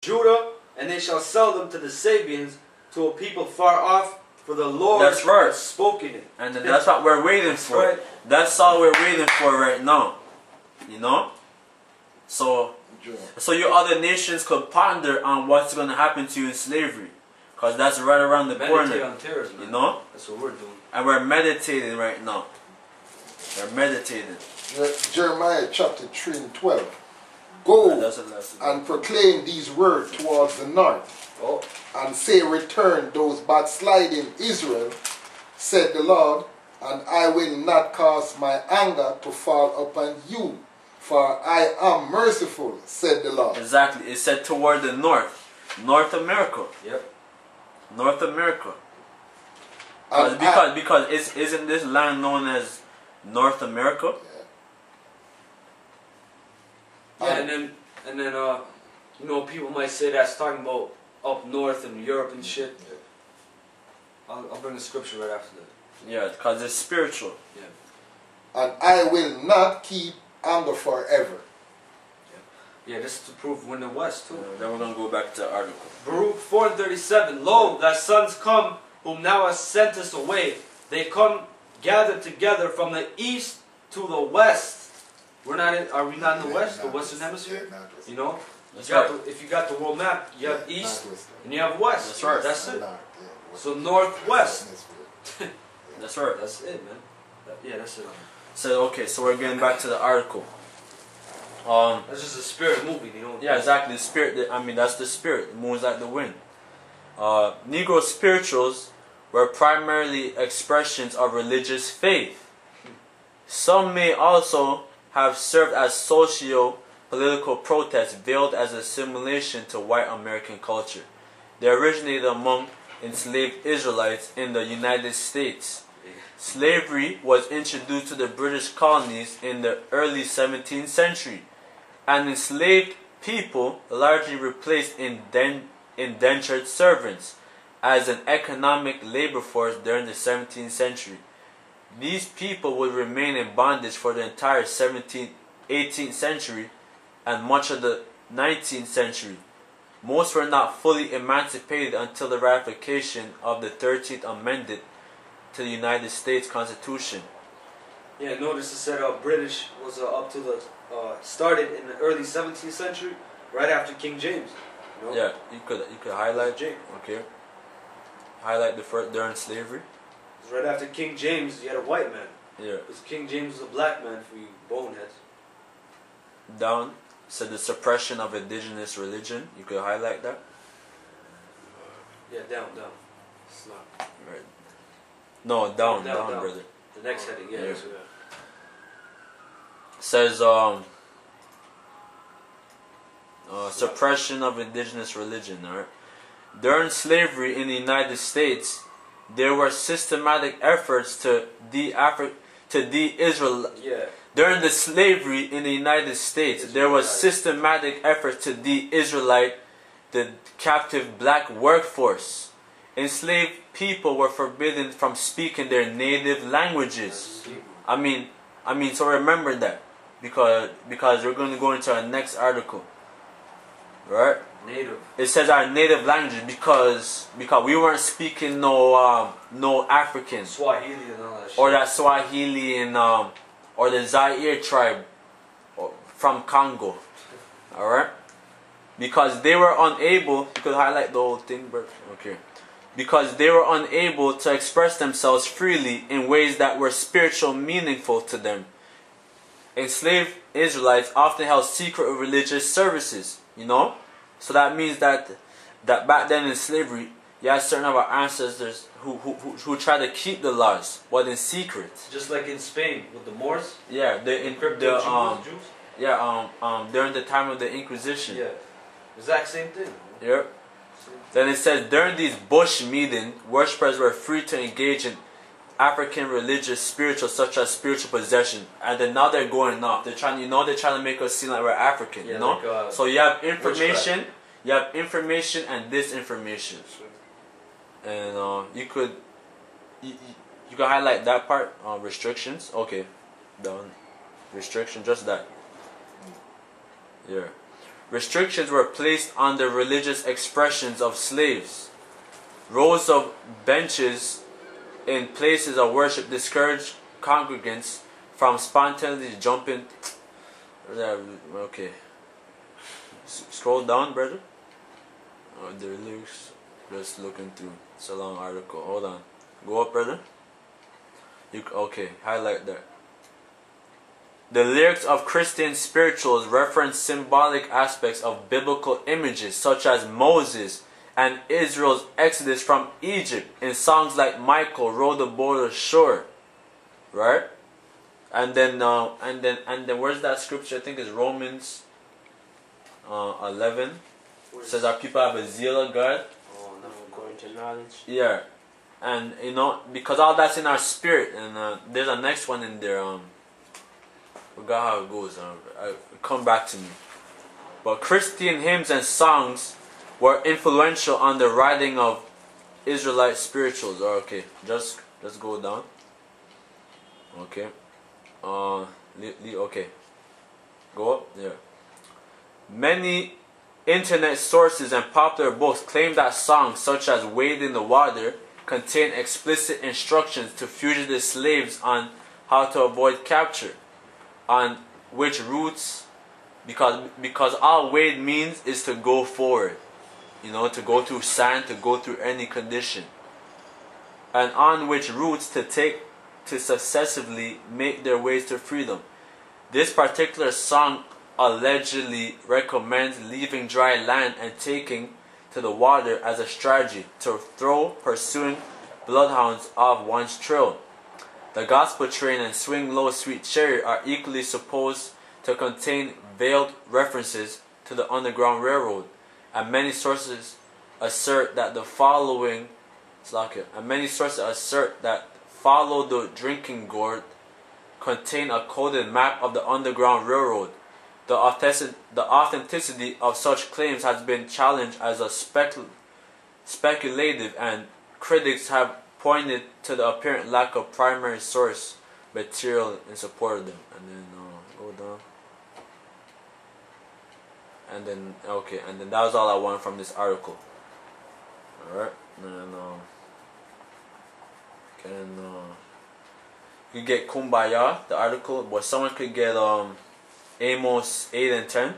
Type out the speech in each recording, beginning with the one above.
Judah, and they shall sell them to the Sabians, to a people far off, for the Lord That's right. has spoken it. And then that's what we're waiting for. Right. That's all we're waiting for right now. You know? So you other nations could ponder on what's going to happen to you in slavery. Because that's right around the corner. On terrors, man. You know? That's what we're doing. And we're meditating right now. We're meditating. Jeremiah chapter 3 and 12. Go and proclaim these words towards the north. Oh. And say, return those backsliding Israel, said the Lord, and I will not cause my anger to fall upon you, for I am merciful, said the Lord. Exactly. It said toward the north. North America. Yep. North America. And because isn't this land known as North America? Yeah, and then you know, people might say that's talking about up north in Europe and shit. I'll bring the scripture right after that. Yeah, because it's spiritual. Yeah. And I will not keep anger forever. Yeah, this is to prove we're in the West too. Then we're going to go back to the article. Baruch 4:37. Lo, thy sons come, whom thou hast sent us away. They come gathered together from the east to the west. We're not in, are we not in the west, the western hemisphere? You know? That's You got right. if you got the world map, you have east and you have west. That's right. That's it. So northwest. That's right. That's it, man. Yeah, that's it. So, okay, so we're getting back to the article. That's just a spirit moving, you know? Yeah, exactly. The spirit, I mean, that's the spirit. It moves like the wind. Negro spirituals were primarily expressions of religious faith. Some may also have served as socio-political protests veiled as assimilation to white American culture. They originated among enslaved Israelites in the United States. Slavery was introduced to the British colonies in the early 17th century, and enslaved people largely replaced indentured servants as an economic labor force during the 17th century. These people would remain in bondage for the entire 17th, 18th century and much of the 19th century. Most were not fully emancipated until the ratification of the 13th Amendment to the United States Constitution. Yeah, notice it said British was up to the started in the early 17th century, right after King James. You know? Yeah, you could highlight James. Okay. Highlight the first during slavery. Right after King James, you had a white man. Yeah. Because King James was a black man for you boneheads. Down said the suppression of indigenous religion. You could highlight that. Yeah, down. Slap. Right. No, down, brother. The next heading, yeah. That's what Says suppression of indigenous religion. All right. During slavery in the United States, there were systematic efforts to de-Israel. Yeah. During the slavery in the United States, there was systematic efforts to de-Israelite the captive black workforce. Enslaved people were forbidden from speaking their native languages. I mean, so remember that, because we're going to go into our next article, right? Native. It says our native languages because we weren't speaking no African Swahili and all that shit. or that Swahili and or the Zaire tribe from Congo, all right? Because they were unable. You could highlight the whole thing, bro. Okay. Because they were unable to express themselves freely in ways that were spiritual meaningful to them. Enslaved Israelites often held secret religious services, you know? So that means that back then in slavery, you had certain of our ancestors who tried to keep the laws, but in secret. Just like in Spain with the Moors? Yeah, Jews? Yeah, during the time of the Inquisition. Yeah. Exact same thing. Yep. Then it says, during these bush meetings, worshippers were free to engage in African religious spirituals such as spiritual possession. And then now they're going off. They're trying to make us seem like we're African, yeah, you know? Like, so you have information, and disinformation. And you could highlight that part, restrictions. Okay, done. Restriction, just that. Yeah. Restrictions were placed on the religious expressions of slaves. Rows of benches in places of worship discouraged congregants from spontaneously jumping. Okay. Scroll down, brother. The lyrics. Just looking through. It's a long article. Hold on. Go up, brother. Okay, highlight that. The lyrics of Christian spirituals reference symbolic aspects of biblical images such as Moses and Israel's exodus from Egypt in songs like Michael rowed aboard the shore, right? And then where's that scripture? I think it's Romans 11. It says our people have a zeal of God. Oh, no, according to knowledge. Yeah, and because all that's in our spirit, and there's a next one in there. Forgot how it goes. Come back to me. But Christian hymns and songs were influential on the writing of Israelite spirituals. Okay, just go down. Okay. Okay. Go up. Yeah. Many internet sources and popular books claim that songs such as "Wade in the Water" contain explicit instructions to fugitive slaves on how to avoid capture. On which routes, because all wade means is to go forward, to go through sand, to go through any condition, and on which routes to take to successively make their ways to freedom. This particular song allegedly recommends leaving dry land and taking to the water as a strategy to throw pursuing bloodhounds off one's trail. The Gospel Train and Swing Low Sweet Cherry are equally supposed to contain veiled references to the Underground Railroad, and many sources assert that Follow the Drinking Gourd contain a coded map of the Underground Railroad. The authenticity of such claims has been challenged as a speculative, and critics have pointed to the apparent lack of primary source material in support of them. And then go down. And then that was all I wanted from this article. Alright. And you get Kumbaya, the article, but someone could get Amos 8 and 10.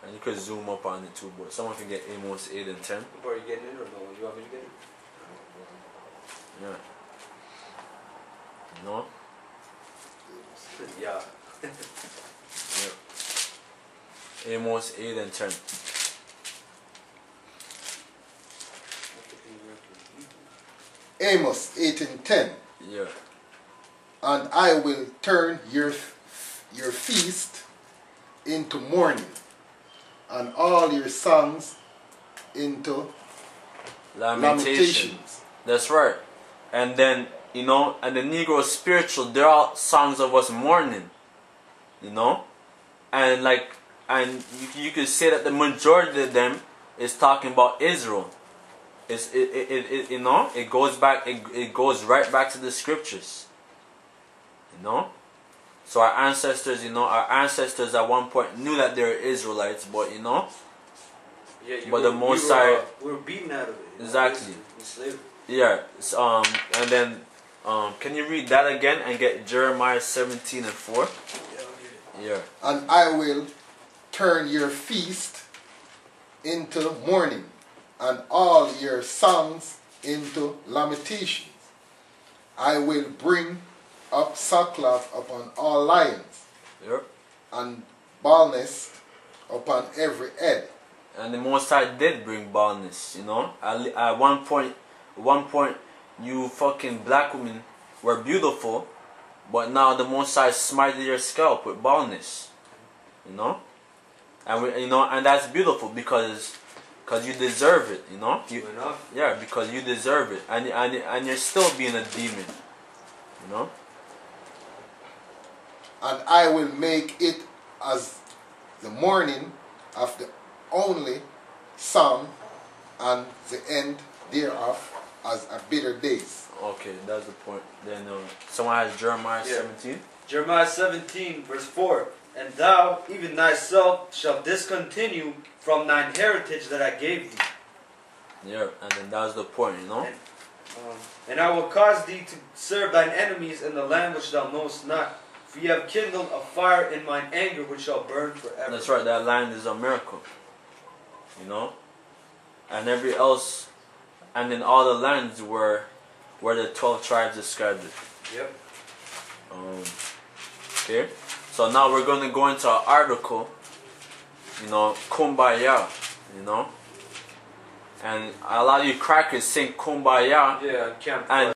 And you could zoom up on it too, but someone can get Amos 8 and 10. Are you getting it or no? You want me to get it? Yeah. No? Yeah. Yeah. Amos 8 and 10. Amos 8 and 10. Yeah. And I will turn your feast into mourning, and all your songs into lamentations. That's right. And then, and the Negro spiritual, they're all songs of us mourning. And you could say that the majority of them is talking about Israel. It goes back, it goes right back to the scriptures. So our ancestors, at one point knew that they were Israelites, but Yeah, but the Most High, we were beaten out of it. Exactly. Slavery. Yeah. And then, can you read that again and get Jeremiah 17 and 4? Yeah, I'll get it. Yeah. And I will turn your feast into mourning, and all your songs into lamentations. I will bring up sackcloth upon all lions, Yep. and baldness upon every head. And the Most High did bring baldness, At one point, you fucking black women were beautiful, but now the Most High smited your scalp with baldness, And and that's beautiful because you deserve it, Yeah, because you deserve it, and you're still being a demon, And I will make it as the morning of the only song, and the end thereof as a bitter days. Okay, that's the point. Then someone has Jeremiah 17. Jeremiah 17, verse 4. And thou, even thyself, shalt discontinue from thine heritage that I gave thee. Yeah, and then that's the point, you know? And I will cause thee to serve thine enemies in the land which thou knowest not. For ye have kindled a fire in mine anger which shall burn forever. That's right, that land is a miracle. You know? And every else, and in all the lands where the 12 tribes described it. Yep. Okay? So now we're going to go into an article, you know, Kumbaya, you know? And a lot of you crackers sing Kumbaya. Yeah, I can't. And